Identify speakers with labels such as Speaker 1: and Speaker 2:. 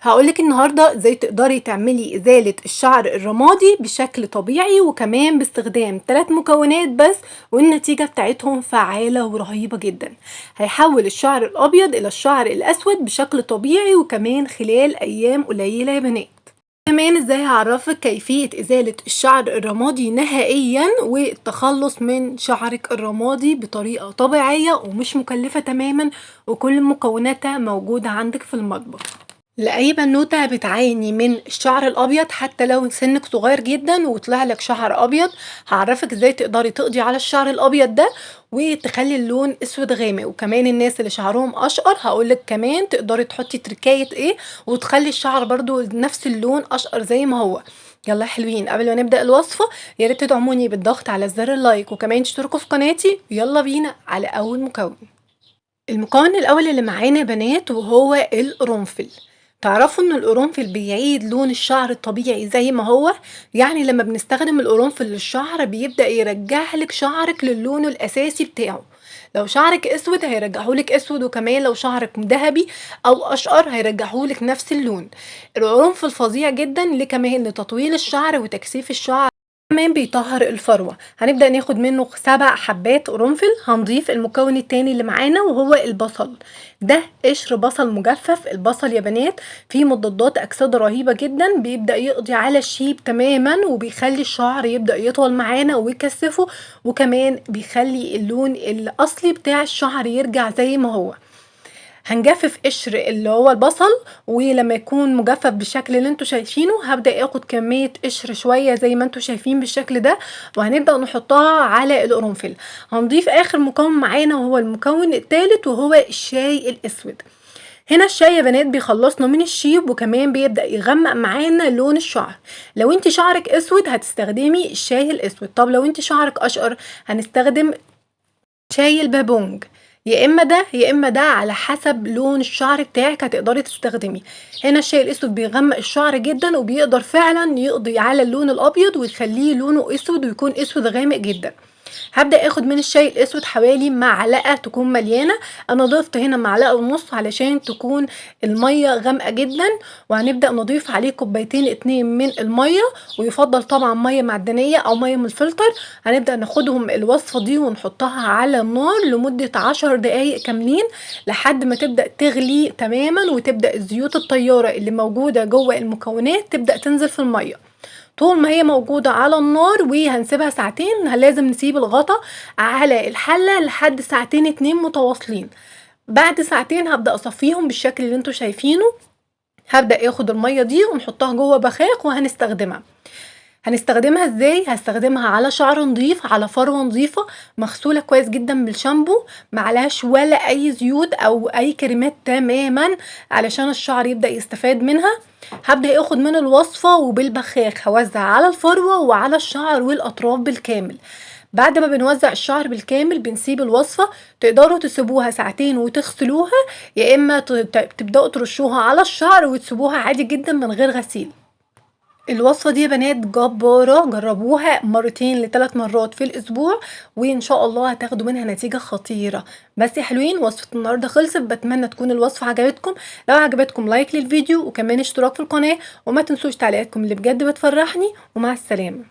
Speaker 1: هقولك النهاردة ازاي تقدري تعملي ازالة الشعر الرمادي بشكل طبيعي وكمان باستخدام 3 مكونات بس، والنتيجة بتاعتهم فعالة ورهيبة جدا. هيحول الشعر الابيض الى الشعر الاسود بشكل طبيعي وكمان خلال ايام قليلة يا بنات. كمان ازاي هعرفك كيفية ازالة الشعر الرمادي نهائيا والتخلص من شعرك الرمادي بطريقة طبيعية ومش مكلفة تماما، وكل مكوناتها موجودة عندك في المطبخ. لأي بنوتة بتعاني من الشعر الأبيض حتى لو سنك صغير جدا وطلع لك شعر أبيض، هعرفك ازاي تقدري تقضي على الشعر الأبيض ده وتخلي اللون أسود غامق. وكمان الناس اللي شعرهم أشقر هقولك كمان تقدري تحطي تركاية ايه وتخلي الشعر برضو نفس اللون أشقر زي ما هو. يلا حلوين، قبل ما نبدأ الوصفة ياريت تدعموني بالضغط على زر اللايك وكمان تشتركوا في قناتي. يلا بينا على أول مكون. المكون الأول اللي معانا يا بنات وهو القرنفل. تعرفوا ان القرنفل بيعيد لون الشعر الطبيعي زي ما هو، يعني لما بنستخدم القرنفل للشعر بيبدأ يرجعلك شعرك للون الأساسي بتاعه. لو شعرك اسود هيرجعهولك اسود، وكمان لو شعرك ذهبي او اشقر هيرجعهولك نفس اللون. القرنفل فظيع جدا كمان لتطويل الشعر وتكثيف الشعر، كمان بيطهر الفروة. هنبدأ ناخد منه 7 حبات قرنفل. هنضيف المكون التاني اللي معانا وهو البصل. ده قشر بصل مجفف. البصل يا بنات فيه مضادات أكسدة رهيبة جدا، بيبدأ يقضي على الشيب تماما وبيخلي الشعر يبدأ يطول معانا ويكثفه، وكمان بيخلي اللون الأصلي بتاع الشعر يرجع زي ما هو. هنجفف قشر اللي هو البصل، ولما يكون مجفف بالشكل اللي انتوا شايفينه هبدأ اخد كمية قشر شوية زي ما انتوا شايفين بالشكل ده، وهنبدأ نحطها على القرنفل. هنضيف اخر مكون معانا وهو المكون الثالث وهو الشاي الاسود. هنا الشاي يا بنات بيخلصنا من الشيب وكمان بيبدأ يغمق معانا لون الشعر. لو انت شعرك اسود هتستخدمي الشاي الاسود، طب لو انت شعرك اشقر هنستخدم شاي البابونج. يا اما ده يا اما ده على حسب لون الشعر بتاعك هتقدري تستخدمي. هنا الشاي الاسود بيغمق الشعر جدا وبيقدر فعلا يقضي على اللون الابيض ويخليه لونه اسود ويكون اسود غامق جدا. هبدأ اخد من الشاي الاسود حوالي معلقة تكون مليانة. انا ضفت هنا معلقة ونص علشان تكون المية غامقة جدا، وهنبدأ نضيف عليه كوبايتين 2 من المية، ويفضل طبعا مية معدنية او مية من الفلتر. هنبدأ ناخدهم الوصفة دي ونحطها على النار لمدة 10 دقايق كاملين لحد ما تبدأ تغلي تماما وتبدأ الزيوت الطيارة اللي موجودة جوه المكونات تبدأ تنزل في المية. طول ما هي موجودة على النار وهنسيبها ساعتين، لازم نسيب الغطا على الحلة لحد ساعتين 2 متواصلين. بعد ساعتين هبدأ اصفيهم بالشكل اللي انتوا شايفينه. هبدأ اخد المية دي ونحطها جوه بخاخ وهنستخدمها. هنستخدمها ازاي؟ هستخدمها على شعر نظيف، على فروة نظيفة مغسولة كويس جدا بالشامبو، معلهاش ولا اي زيوت او اي كريمات تماما علشان الشعر يبدأ يستفاد منها. هبدأ اخد من الوصفة وبالبخاخ هوزع على الفروة وعلى الشعر والاطراف بالكامل. بعد ما بنوزع الشعر بالكامل بنسيب الوصفة. تقدروا تسيبوها ساعتين وتغسلوها، يا اما تبدأوا ترشوها على الشعر وتسيبوها عادي جدا من غير غسيل. الوصفة دي يا بنات جبارة، جربوها 2 ل3 مرات في الأسبوع وإن شاء الله هتاخدوا منها نتيجة خطيرة. بس يا حلوين وصفة النهاردة خلصت، بتمنى تكون الوصفة عجبتكم. لو عجبتكم لايك للفيديو وكمان اشتراك في القناة، وما تنسوش تعليقاتكم اللي بجد بتفرحني. ومع السلامة.